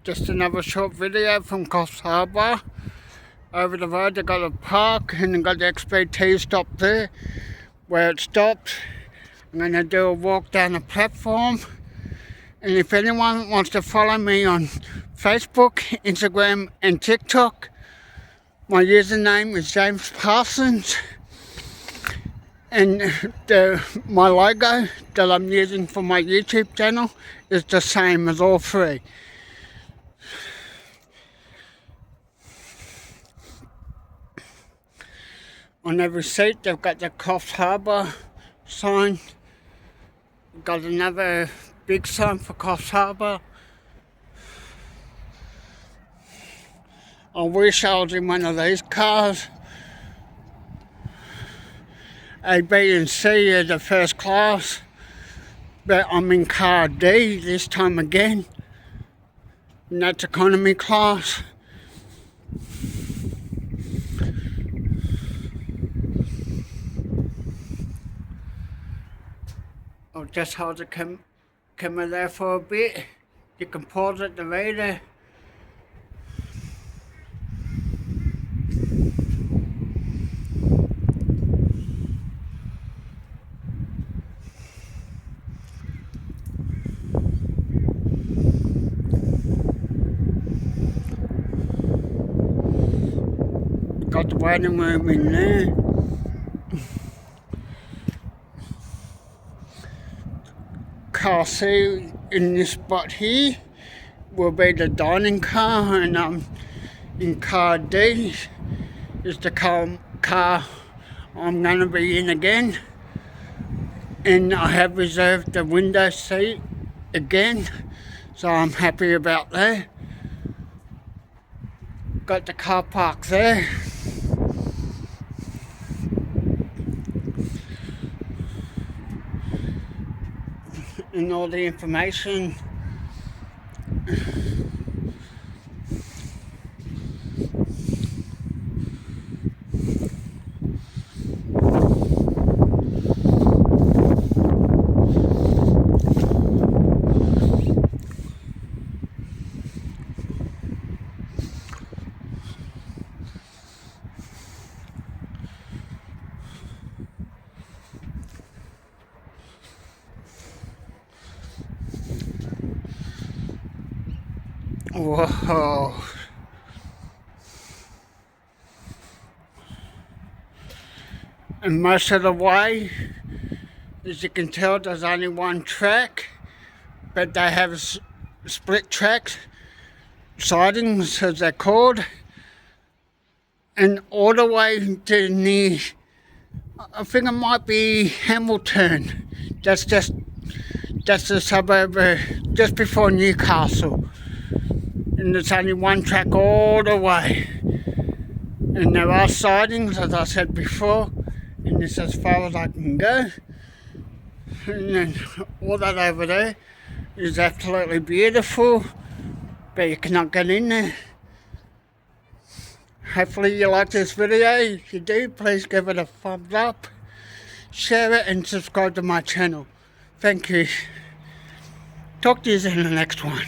Just another short video from Coffs Harbour. Over the road they've got a park and they've got the XBT stop there. Where it stops, I'm going to do a walk down the platform. And if anyone wants to follow me on Facebook, Instagram and TikTok, my username is James Parsons. And my logo that I'm using for my YouTube channel is the same as all three. On every seat they've got the Coffs Harbour sign. Got another big sign for Coffs Harbour. I wish I was in one of these cars. A, B and C are the first class, but I'm in car D this time again, and that's economy class. I'll just hold the camera there for a bit. You can pause it to read it. Got the waiting room in there. Car C in this spot here will be the dining car, and in car D is the car I'm going to be in again. And I have reserved the window seat again, so I'm happy about that. Got the car park there. And all the information. Whoa. And most of the way, as you can tell, there's only one track, but they have split tracks, sidings as they're called, and all the way to near, I think it might be Hamilton. That's the suburb just before Newcastle. And there's only one track all the way. And there are sidings, as I said before, and this is as far as I can go. And then all that over there is absolutely beautiful, but you cannot get in there. Hopefully you like this video. If you do, please give it a thumbs up, share it and subscribe to my channel. Thank you. Talk to you in the next one.